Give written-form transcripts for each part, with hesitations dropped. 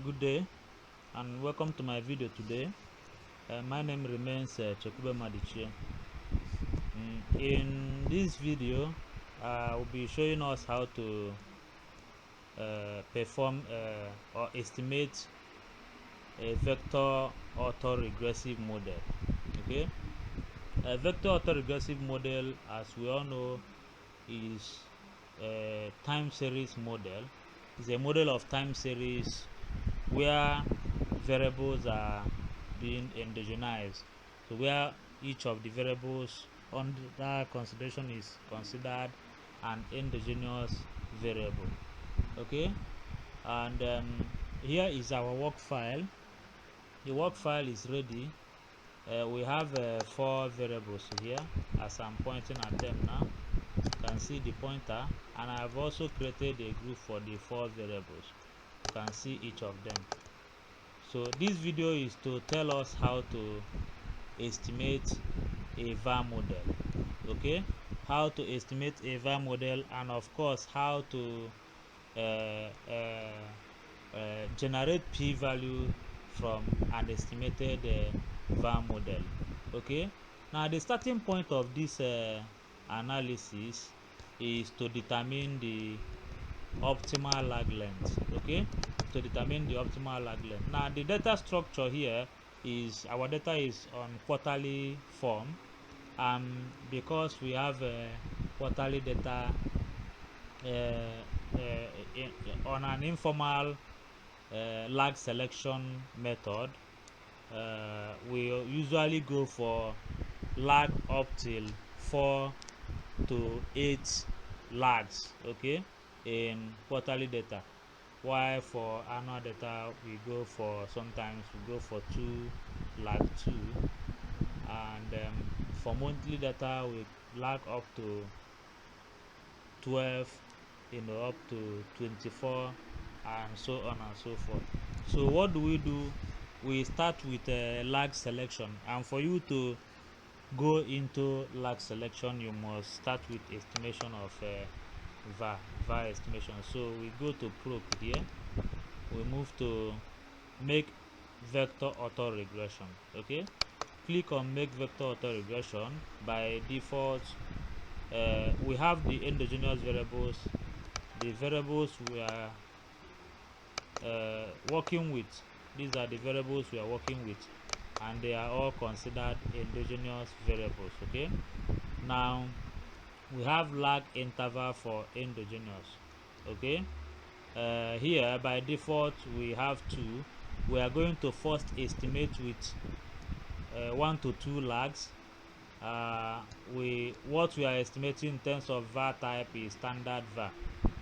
Good day and welcome to my video today. My name remains Chekube Madichie. In this video, I will be showing us how to perform or estimate a vector autoregressive model. Okay, a vector autoregressive model, as we all know, is a time series model. It's a model of time series where variables are being endogenized, so where each of the variables under consideration is considered an endogenous variable. Okay, and here is our work file. The work file is ready. We have 4 variables here, as I'm pointing at them now. You can see the pointer, and I have also created a group for the 4 variables. You can see each of them. So this video is to tell us how to estimate a VAR model. Okay, how to estimate a VAR model, and of course how to generate p-value from an estimated VAR model. Okay, now the starting point of this analysis is to determine the optimal lag length. Okay, to determine the optimal lag length. Now the data structure here is, our data is on quarterly form, because we have quarterly data on an informal lag selection method. We usually go for lag up till 4 to 8 lags, okay, in quarterly data, while for annual data sometimes we go for 2 lag 2, and for monthly data we lag up to 12, up to 24, and so on and so forth. So what do? We start with lag selection, and for you to go into lag selection you must start with estimation of VAR estimation. So we go to proc here, we move to make vector autoregression. Okay, click on make vector autoregression. By default we have the endogenous variables, the variables we are working with. These are the variables we are working with, and they are all considered endogenous variables. Okay, now we have lag interval for endogenous. Okay, here by default we have 2. We are going to first estimate with 1 to 2 lags. What we are estimating in terms of VAR type is standard VAR.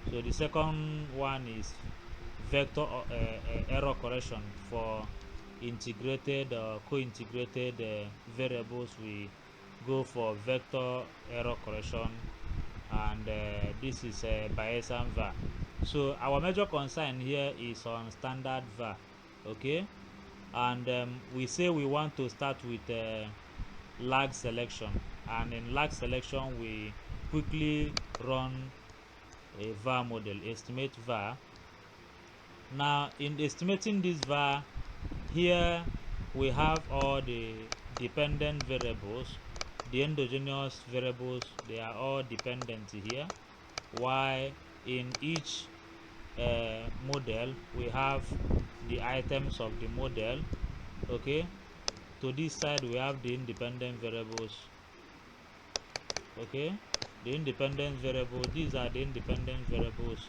So the second one is vector error correction. For integrated or co-integrated variables, we go for vector error correction, and this is Bayesian VAR. So our major concern here is on standard VAR. Okay, and we say we want to start with lag selection, and in lag selection we quickly run a VAR model, estimate VAR. Now in estimating this VAR, here we have all the dependent variables, the endogenous variables, they are all dependent here, while in each model we have the items of the model. Okay, to this side we have the independent variables. Okay, the independent variable, these are the independent variables,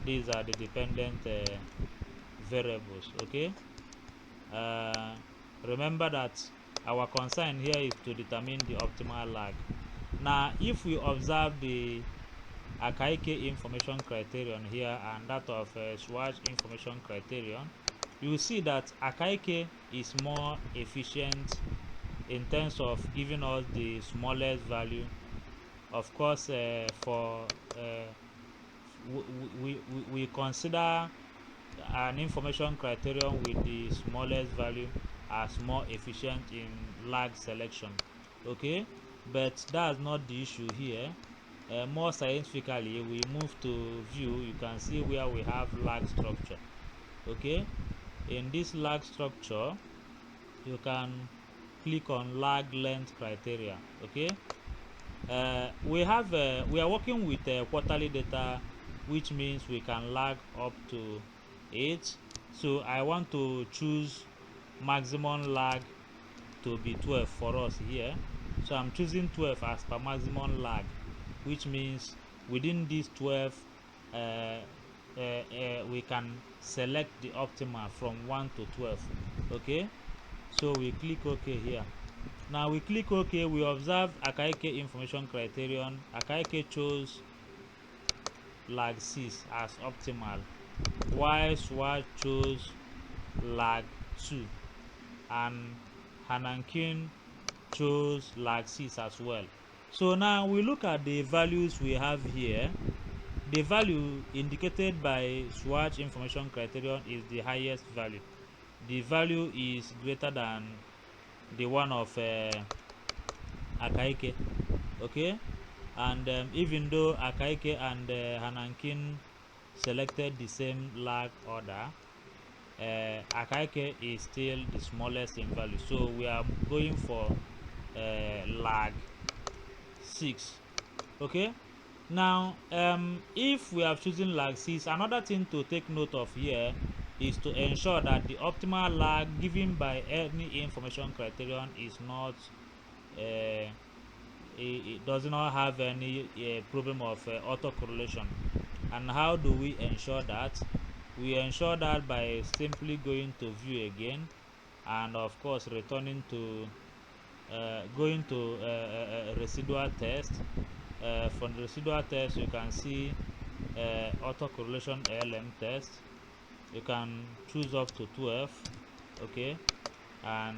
these are the dependent variables. Okay, remember that our concern here is to determine the optimal lag. Now if we observe the Akaike information criterion here and that of Schwarz information criterion, you see that Akaike is more efficient in terms of giving us the smallest value. Of course, we consider an information criterion with the smallest value as more efficient in lag selection. Okay, but that's not the issue here. More scientifically, we move to view. You can see where we have lag structure. Okay, in this lag structure you can click on lag length criteria. Okay, we are working with quarterly data, which means we can lag up to 8. So I want to choose maximum lag to be 12 for us here. So I'm choosing 12 as per maximum lag, which means within these 12 we can select the optima from 1 to 12. Okay, so we click OK here. Now we click OK, we observe Akaike information criterion. Akaike chose lag 6 as optimal, while Swatch chose lag 2, and Hanankin chose lag 6 as well. So now we look at the values we have here. The value indicated by Swatch information criterion is the highest value. The value is greater than the one of Akaike. Okay, and even though Akaike and Hanankin selected the same lag order, Akaike is still the smallest in value, so we are going for lag 6. Okay, now if we are choosing lag 6, another thing to take note of here is to ensure that the optimal lag given by any information criterion is not it does not have any problem of autocorrelation. And how do we ensure that? We ensure that by simply going to view again, and of course returning to going to residual test. From the residual test you can see autocorrelation ALM test. You can choose up to 12. Okay, and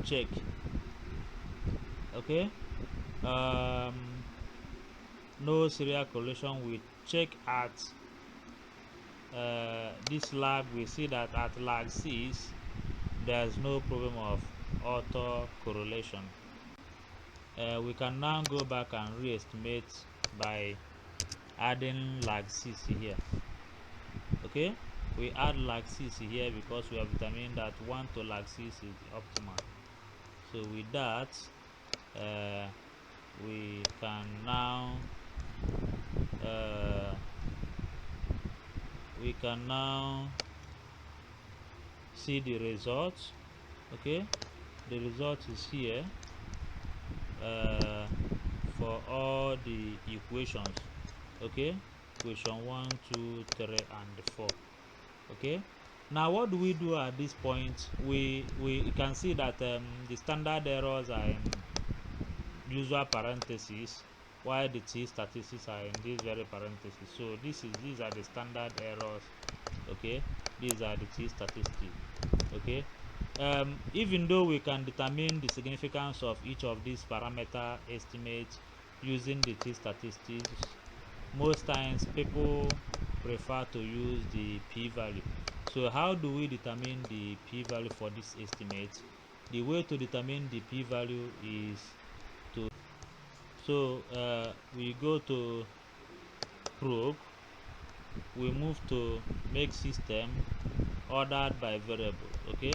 check. Okay, no serial correlation. We check at this lag. We see that at lag 6 there's no problem of auto correlation. We can now go back and re-estimate by adding lag 6 here. Okay, we add lag 6 here because we have determined that 1 to lag 6 is optimal. So with that we can now see the results. Okay, the result is here for all the equations. Okay, equation 1, 2, 3 and 4. Okay, now what do we do at this point? We can see that the standard errors are in usual parentheses, while the t statistics are in these very parentheses. So these are the standard errors. Okay, these are the t statistics. Okay, even though we can determine the significance of each of these parameter estimates using the t statistics, most times people prefer to use the p-value. So how do we determine the p-value for this estimate? The way to determine the p-value is to we go to probe, we move to make system ordered by variable. Okay,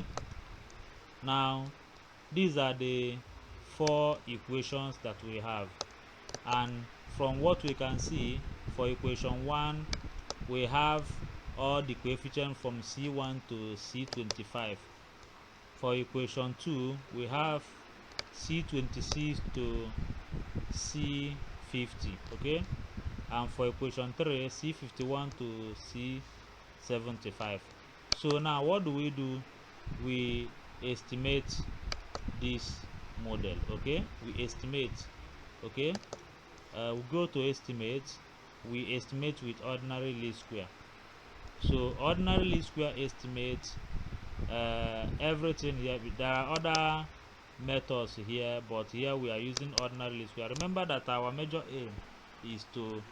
now these are the 4 equations that we have, and from what we can see, for equation 1 we have all the coefficients from C1 to C25. For equation 2 we have C26 to C50. Okay, and for equation 3 C51 to C75. So now what do? We estimate this model. Okay, we estimate. Okay, we go to estimate. We estimate with ordinary least square. So ordinary least square estimate everything here. There are other methods here, but here we are using ordinary least square. Remember that our major aim is to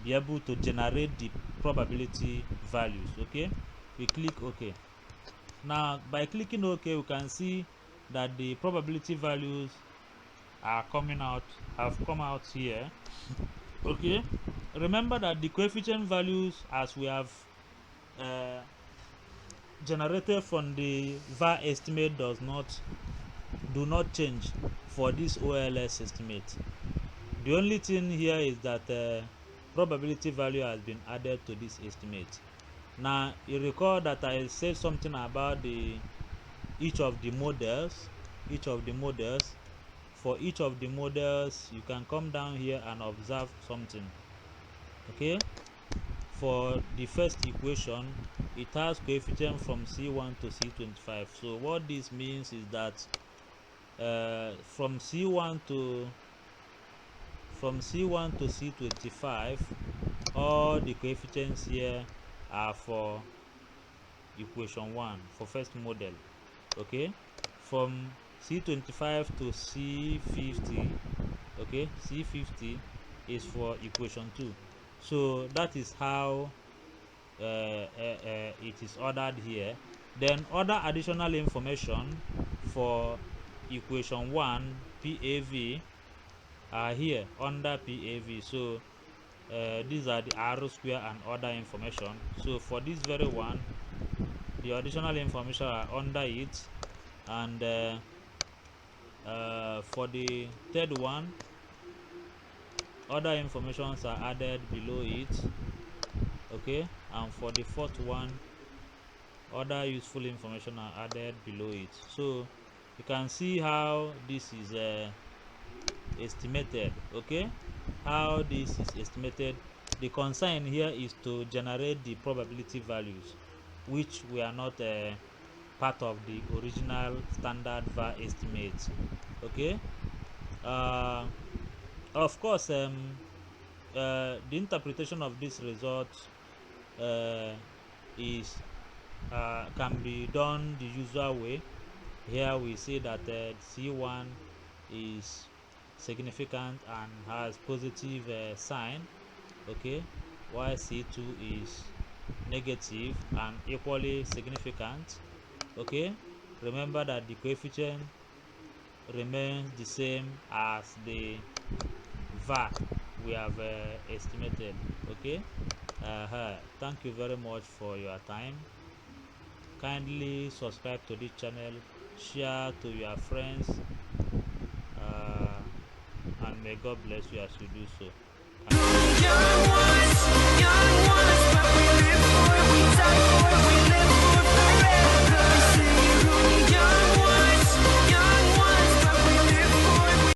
be able to generate the probability values. Okay, we click OK. Now by clicking OK, we can see that the probability values are have come out here. Okay, remember that the coefficient values, as we have generated from the VAR estimate do not change for this OLS estimate. The only thing here is that probability value has been added to this estimate. Now you recall that I said something about each of the models. For each of the models, you can come down here and observe something. Okay, for the first equation, it has coefficient from C1 to C25. So what this means is that from C1 to C25, all the coefficients here are for equation 1 for first model. Okay, from C25 to C50, okay, C50 is for equation 2. So that is how it is ordered here. Then other additional information for equation 1 PAV are here under PAV. So these are the R square and other information. So for this very one, the additional information are under it, and for the third one, other informations are added below it. Okay, and for the fourth one, other useful information are added below it. So you can see how this is estimated. Okay, how this is estimated. The concern here is to generate the probability values, which were not part of the original standard VAR estimate. Okay, of course, the interpretation of this result is can be done the usual way. Here we see that C1 is significant and has positive sign, okay, while C2 is negative and equally significant. Okay, remember that the coefficient remains the same as the VAR we have estimated. Okay, thank you very much for your time. Kindly subscribe to this channel, share to your friends, and may God bless you as you do so. Young ones, but we live for it, we die for it, we live for it.